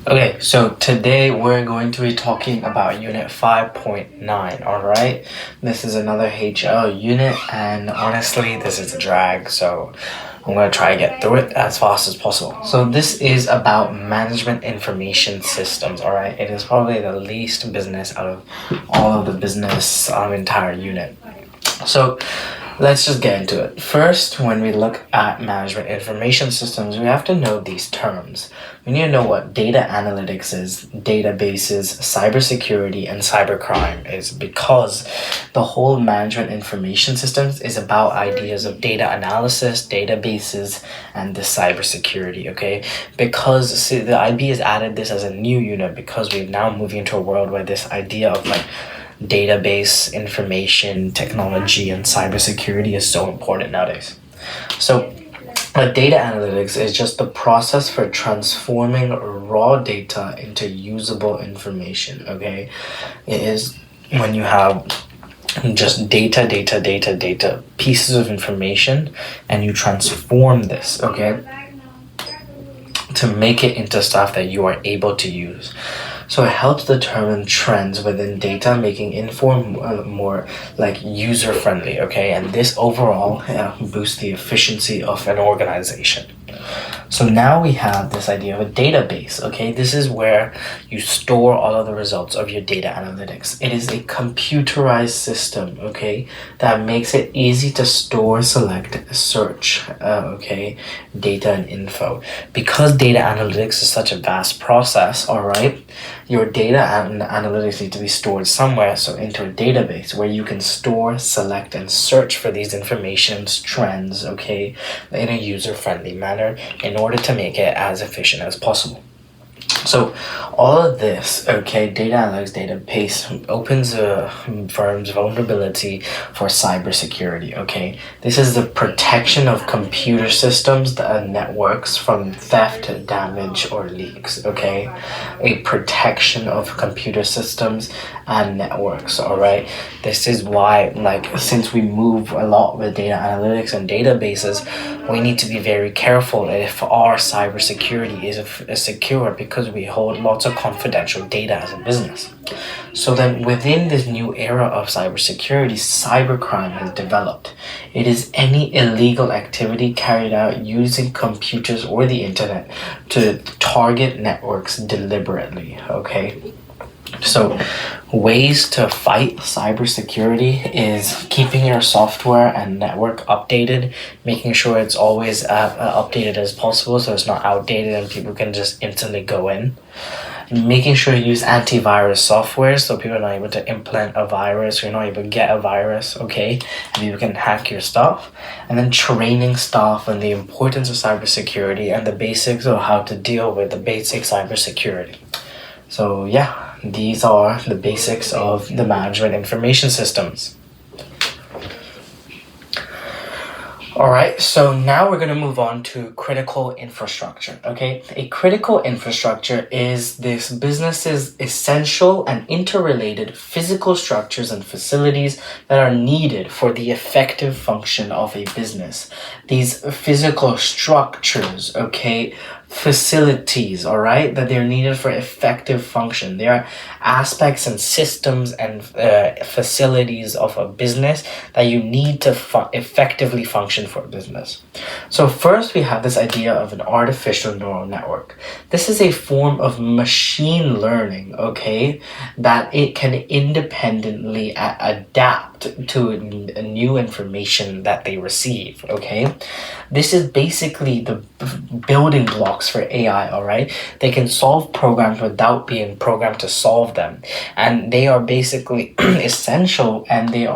Okay, so today we're going to be talking about Unit 5.9, alright? This is another HL unit, and honestly, this is a drag, so I'm going to try to get through it as fast as possible. So this is about management information systems, alright? It is probably the least business out of all of the business entire unit. So let's just get into it. First, when we look at management information systems, we have to know these terms. We need to know what data analytics is, databases, cybersecurity, and cybercrime is, because the whole management information systems is about ideas of data analysis, databases, and the cybersecurity, okay? Because see, the IB has added this as a new unit because we're now moving into a world where this idea of database information technology and cybersecurity is so important nowadays. So data analytics is just the process for transforming raw data into usable information, okay? It is when you have just data, pieces of information, and you transform this, okay, to make it into stuff that you are able to use. So it helps determine trends within data, making inform more user-friendly, okay? And this overall boosts the efficiency of an organization. So now we have this idea of a database, okay? This is where you store all of the results of your data analytics. It is a computerized system, okay, that makes it easy to store, select, search, okay, data and info. Because data analytics is such a vast process, all right, your data and analytics need to be stored somewhere, so into a database where you can store, select, and search for these informations, trends, okay, in a user-friendly manner in order to make it as efficient as possible. So all of this, okay, data analytics database opens a firm's vulnerability for cybersecurity, okay? This is the protection of computer systems and networks from theft, damage, or leaks, okay? A protection of computer systems and networks, all right? This is why, since we move a lot with data analytics and databases, we need to be very careful if our cybersecurity is secure, because we hold lots of confidential data as a business. So then within this new era of cybersecurity, cybercrime has developed. It is any illegal activity carried out using computers or the internet to target networks deliberately, okay? So ways to fight cybersecurity is keeping your software and network updated, making sure it's always updated as possible so it's not outdated and people can just instantly go in. Making sure you use antivirus software so people are not able to implant a virus, or you're not able to get a virus, okay? And people can hack your stuff. And then training staff on the importance of cybersecurity and the basics of how to deal with the basic cybersecurity. So yeah, these are the basics of the management information systems. Alright, so now we're going to move on to critical infrastructure, okay? A critical infrastructure is this business's essential and interrelated physical structures and facilities that are needed for the effective function of a business. These physical structures, okay, facilities, all right, that they're needed for effective function. They are aspects and systems and facilities of a business that you need to effectively function for a business. So first we have this idea of an artificial neural network. This is a form of machine learning, okay, that it can independently adapt to new information that they receive, okay? This is basically the building blocks for AI, all right? They can solve programs without being programmed to solve them. And they are basically essential, and they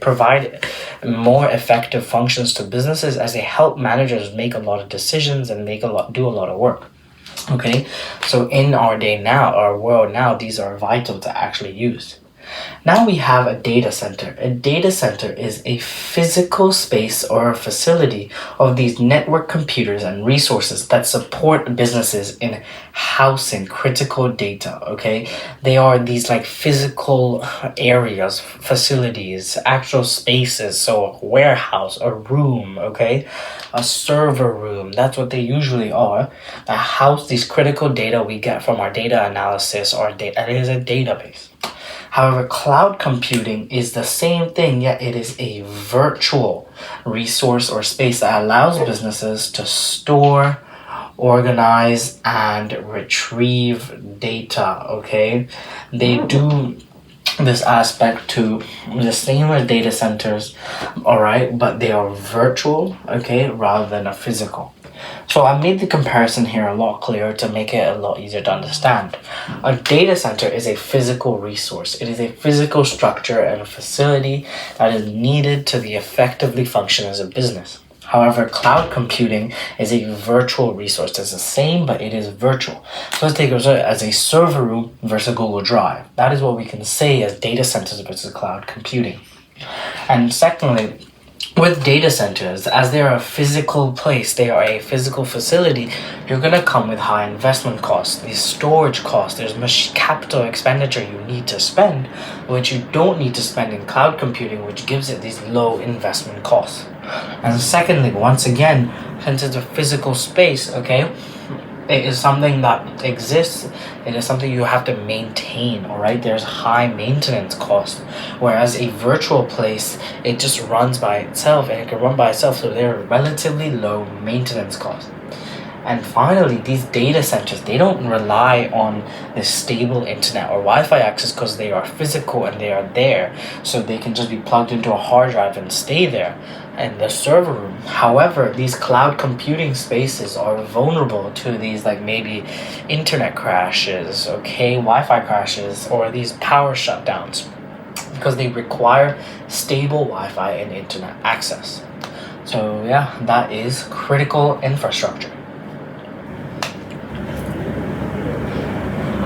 provide more effective functions to businesses as they help managers make a lot of decisions and do a lot of work. Okay, so in our world now, these are vital to actually use. Now we have a data center. A data center is a physical space or a facility of these network computers and resources that support businesses in housing critical data, okay? They are these like physical areas, facilities, actual spaces, so a warehouse, a room, okay? A server room, that's what they usually are, that house these critical data we get from our data analysis or data. It is a database. However, cloud computing is the same thing, yet it is a virtual resource or space that allows businesses to store, organize, and retrieve data, okay? They do this aspect to the same as data centers, all right, but they are virtual, okay, rather than a physical. So I made the comparison here a lot clearer to make it a lot easier to understand. A data center is a physical resource. It is a physical structure and a facility that is needed to be effectively function as a business. However, cloud computing is a virtual resource. It's the same, but it is virtual. So let's take it as a server room versus Google Drive. That is what we can say as data centers versus cloud computing. And secondly, with data centers, as they are a physical place, they are a physical facility, you're going to come with high investment costs, these storage costs, there's much capital expenditure you need to spend, which you don't need to spend in cloud computing, which gives it these low investment costs. And secondly, once again, since it's a physical space, okay, it is something that exists. It is something you have to maintain, all right? There's high maintenance cost. Whereas a virtual place, it just runs by itself and it can run by itself. So there are relatively low maintenance costs. And finally, these data centers, they don't rely on the stable internet or Wi-Fi access because they are physical and they are there. So they can just be plugged into a hard drive and stay there in the server room. However, these cloud computing spaces are vulnerable to these like maybe internet crashes, okay, Wi-Fi crashes, or these power shutdowns because they require stable Wi-Fi and internet access. So yeah, that is critical infrastructure.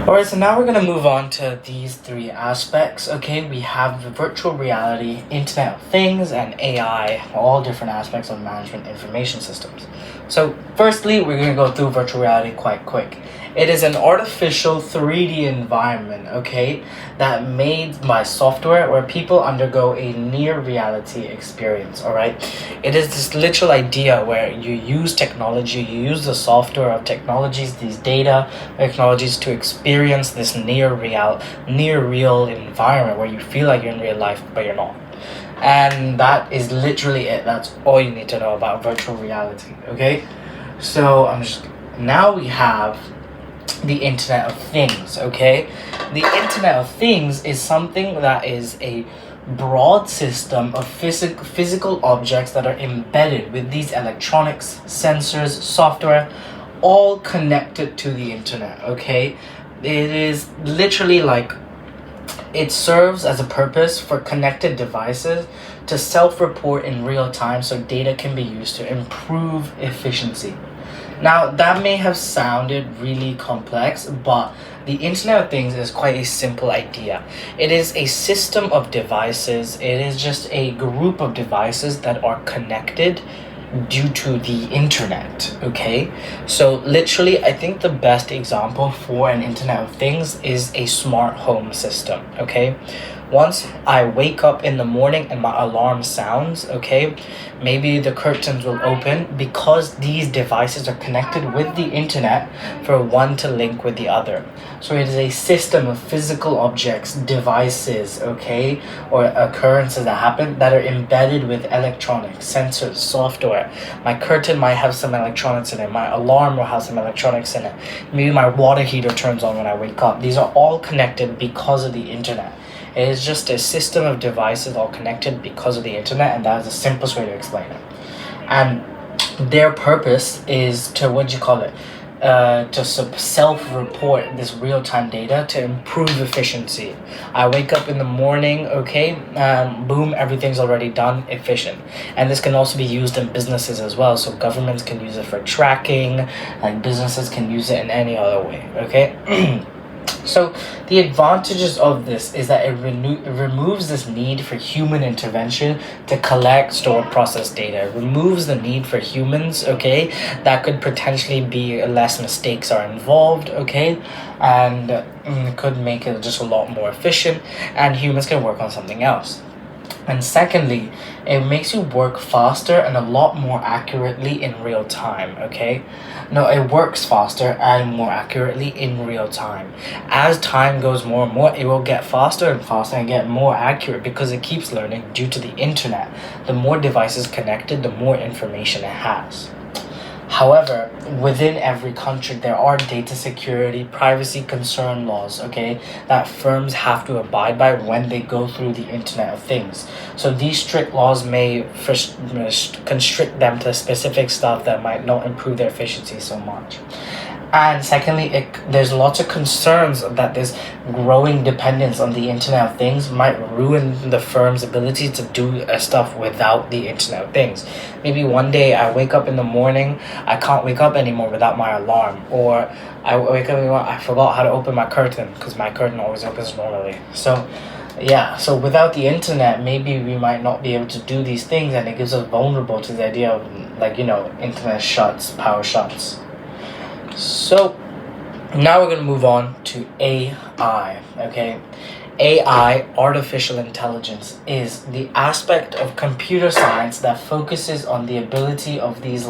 Alright, so now we're going to move on to these three aspects, okay? We have the virtual reality, Internet of Things, and AI, all different aspects of management information systems. So, firstly, we're going to go through virtual reality quite quick. It is an artificial 3D environment, okay, that made by software where people undergo a near reality experience, alright? It is this literal idea where you use technology, you use the software of technologies, these data technologies to experience this near real environment where you feel like you're in real life, but you're not. And that is literally it. That's all you need to know about virtual reality, okay? So now we have the Internet of Things, okay? The Internet of Things is something that is a broad system of physical objects that are embedded with these electronics, sensors, software, all connected to the internet, okay? It is literally like it serves as a purpose for connected devices to self-report in real time so data can be used to improve efficiency. Now, that may have sounded really complex, but the Internet of Things is quite a simple idea. It is a system of devices. It is just a group of devices that are connected due to the internet, okay? So literally, I think the best example for an Internet of Things is a smart home system, okay? Once I wake up in the morning and my alarm sounds, okay, maybe the curtains will open because these devices are connected with the internet for one to link with the other. So it is a system of physical objects, devices, okay, or occurrences that happen that are embedded with electronics, sensors, software. My curtain might have some electronics in it. My alarm will have some electronics in it. Maybe my water heater turns on when I wake up. These are all connected because of the internet. It is just a system of devices all connected because of the internet, and that is the simplest way to explain it. And their purpose is to, to self-report this real-time data to improve efficiency. I wake up in the morning, okay, boom, everything's already done, efficient. And this can also be used in businesses as well, so governments can use it for tracking, and businesses can use it in any other way, okay? So the advantages of this is that it removes this need for human intervention to collect, store, process data. It removes the need for humans, okay? That could potentially be less mistakes are involved, okay? And could make it just a lot more efficient, and humans can work on something else. And secondly, it makes you work faster and a lot more accurately in real time, okay? No, it works faster and more accurately in real time. As time goes more and more, it will get faster and faster and get more accurate because it keeps learning due to the internet. The more devices connected, the more information it has. However, within every country, there are data security, privacy concern laws, okay, that firms have to abide by when they go through the Internet of Things. So these strict laws may first constrict them to specific stuff that might not improve their efficiency so much. And secondly, there's lots of concerns that this growing dependence on the Internet of Things might ruin the firm's ability to do stuff without the Internet of Things. Maybe one day I wake up in the morning, I can't wake up anymore without my alarm, or I wake up and I forgot how to open my curtain because my curtain always opens normally. So yeah, so without the internet, maybe we might not be able to do these things, and it gives us vulnerable to the idea of, like, internet shuts, power shuts. So now we're going to move on to AI, okay? AI, artificial intelligence, is the aspect of computer science that focuses on the ability of these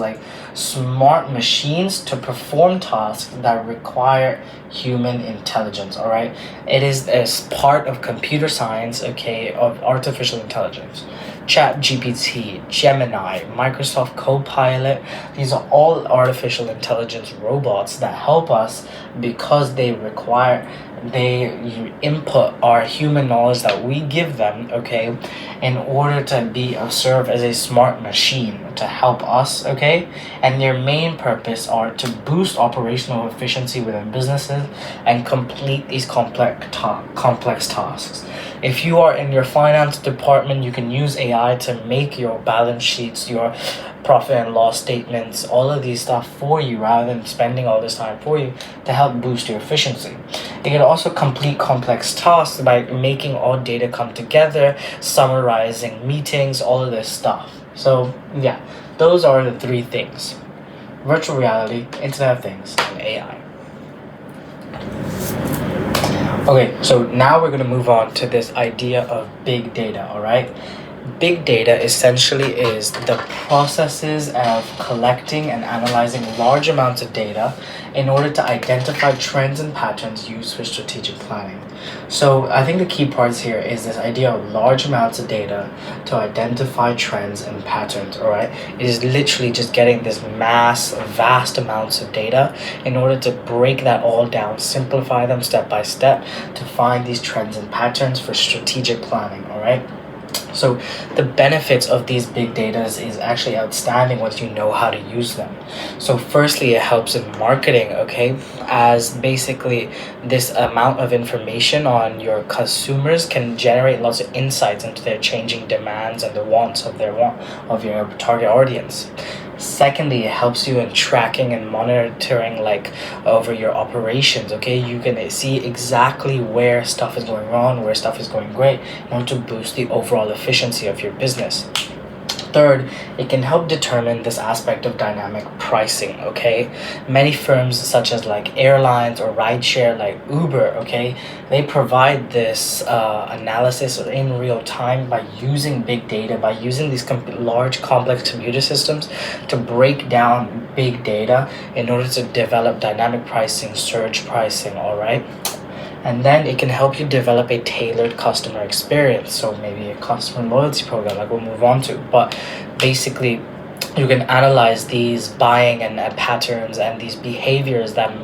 smart machines to perform tasks that require human intelligence, all right? It is as part of computer science, okay, of artificial intelligence. ChatGPT, Gemini, Microsoft Copilot, these are all artificial intelligence robots that help us because they input our human knowledge that we give them, okay, in order to serve as a smart machine to help us, okay? And their main purpose are to boost operational efficiency within businesses and complete these complex tasks. If you are in your finance department, you can use AI to make your balance sheets, your profit and loss statements, all of these stuff for you rather than spending all this time for you to help boost your efficiency. It can also complete complex tasks by making all data come together, summarizing meetings, all of this stuff. So yeah, those are the three things: virtual reality, Internet of Things, and AI. Okay, so now we're going to move on to this idea of big data, all right? Big data essentially is the processes of collecting and analyzing large amounts of data in order to identify trends and patterns used for strategic planning. So I think the key parts here is this idea of large amounts of data to identify trends and patterns, all right? It is literally just getting this vast amounts of data in order to break that all down, simplify them step by step to find these trends and patterns for strategic planning, all right? So the benefits of these big data is actually outstanding once you know how to use them. So firstly, it helps in marketing, okay? As basically this amount of information on your consumers can generate lots of insights into their changing demands and the wants of your target audience. Secondly, it helps you in tracking and monitoring over your operations, okay? You can see exactly where stuff is going wrong, where stuff is going great in order to boost the overall efficiency of your business. Third, it can help determine this aspect of dynamic pricing, okay? Many firms such as airlines or rideshare like Uber, okay, they provide this analysis in real time by using big data, by using these large complex computer systems to break down big data in order to develop dynamic pricing, surge pricing, all right? And then it can help you develop a tailored customer experience. So maybe a customer loyalty program, we'll move on to. But basically, you can analyze these buying and patterns and these behaviors that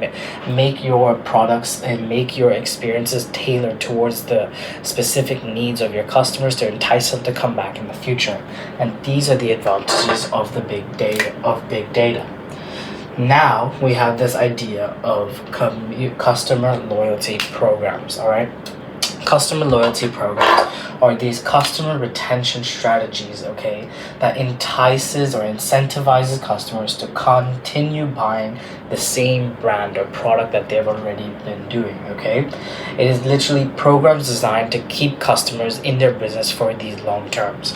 make your products and make your experiences tailored towards the specific needs of your customers to entice them to come back in the future. And these are the advantages of the big data. Now we have this idea of customer loyalty programs, all right? customer loyalty programs are these customer retention strategies, okay, that entices or incentivizes customers to continue buying the same brand or product that they've already been doing, okay. It is literally programs designed to keep customers in their business for these long terms.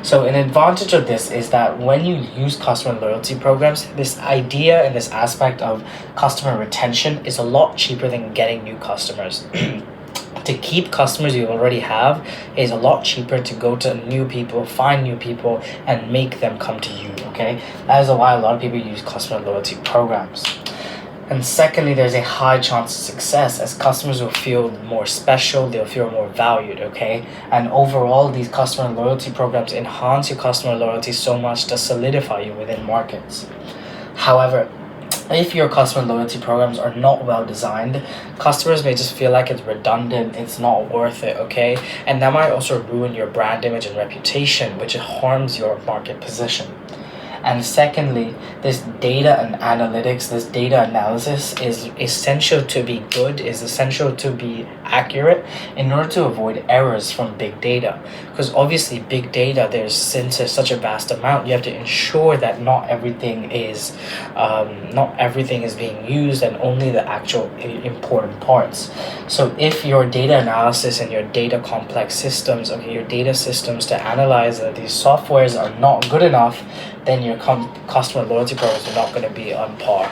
So an advantage of this is that when you use customer loyalty programs, this idea and this aspect of customer retention is a lot cheaper than getting new customers. To keep customers you already have is a lot cheaper to go to new people, find new people, and make them come to you, okay? That is why a lot of people use customer loyalty programs. And secondly, there's a high chance of success, as customers will feel more special, they'll feel more valued, okay? And overall, these customer loyalty programs enhance your customer loyalty so much to solidify you within markets. However, if your customer loyalty programs are not well designed, customers may just feel like it's redundant, it's not worth it, okay? And that might also ruin your brand image and reputation, which harms your market position. And secondly, this data and analytics, this data analysis is essential to be good, is essential to be accurate in order to avoid errors from big data. Because obviously big data, since there's such a vast amount, you have to ensure that not everything is being used and only the actual important parts. So if your data analysis and your data complex systems, okay, your data systems to analyze that these softwares are not good enough, then your customer loyalty programs are not going to be on par.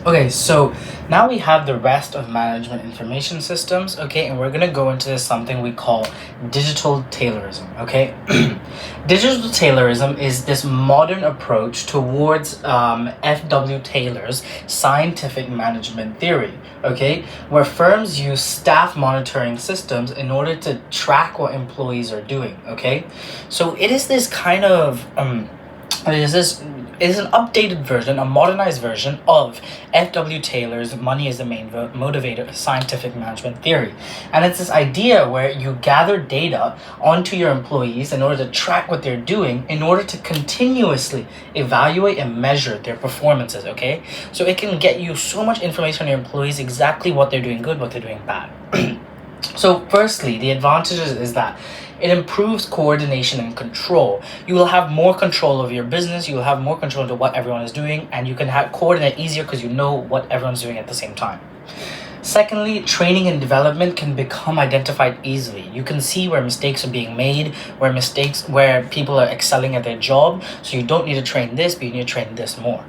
Okay, so now we have the rest of management information systems, okay, and we're going to go into something we call digital Taylorism, okay? Digital Taylorism is this modern approach towards F.W. Taylor's scientific management theory, okay, where firms use staff monitoring systems in order to track what employees are doing, okay? So it is this kind of is an updated version, a modernized version of F.W. Taylor's money is the main motivator scientific management theory. And it's this idea where you gather data onto your employees in order to track what they're doing in order to continuously evaluate and measure their performances, okay? So it can get you so much information on your employees, exactly what they're doing good, what they're doing bad. So firstly, the advantages is that it improves coordination and control. You will have more control over your business, you will have more control over what everyone is doing, and you can coordinate easier because you know what everyone's doing at the same time. Secondly, training and development can become identified easily. You can see where mistakes are being made, where people are excelling at their job, so you don't need to train this, but you need to train this more.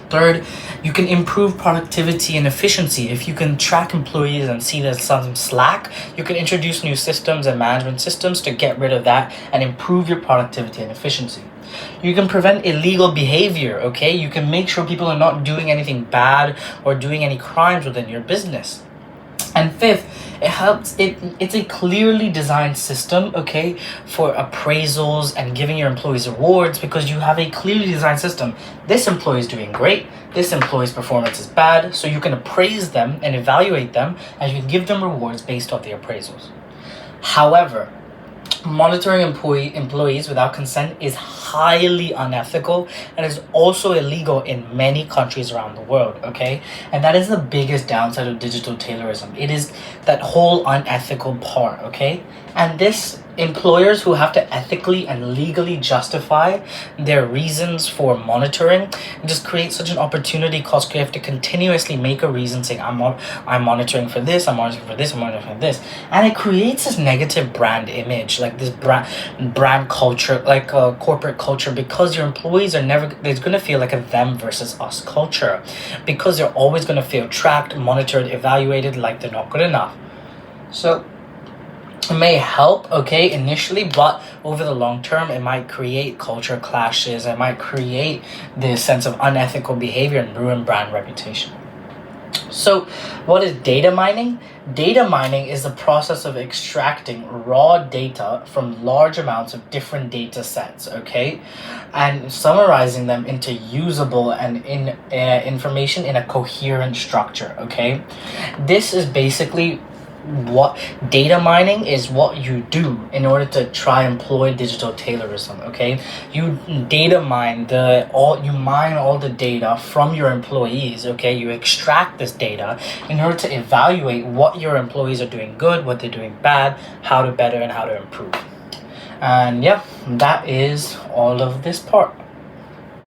Third, you can improve productivity and efficiency. If you can track employees and see there's some slack, you can introduce new systems and management systems to get rid of that and improve your productivity and efficiency. You can prevent illegal behavior, okay? You can make sure people are not doing anything bad or doing any crimes within your business. And fifth, it's a clearly designed system, okay, for appraisals and giving your employees awards, because you have a clearly designed system. This employee is doing great, this employee's performance is bad, so you can appraise them and evaluate them, and you can give them rewards based off the appraisals. However, monitoring employees without consent is highly unethical and is also illegal in many countries around the world, okay? And that is the biggest downside of digital Taylorism. It is that whole unethical part, okay? And this, employers who have to ethically and legally justify their reasons for monitoring just create such an opportunity cost. You have to continuously make a reason saying, I'm monitoring for this, I'm monitoring for this, I'm monitoring for this. And it creates this negative brand image, like this brand culture, like a corporate culture, because your employees are there's going to feel like a them versus us culture, because they're always going to feel tracked, monitored, evaluated, like they're not good enough. So it may help, okay, initially, but over the long term, it might create culture clashes. It might create this sense of unethical behavior and ruin brand reputation. So what is data mining? Data mining is the process of extracting raw data from large amounts of different data sets, okay, and summarizing them into usable and information in a coherent structure, okay. This is basically what data mining is, what you do in order to try and employ digital Taylorism. Okay, you data mine you mine all the data from your employees. Okay, you extract this data in order to evaluate what your employees are doing good, what they're doing bad, how to better and how to improve. And yeah, that is all of this part.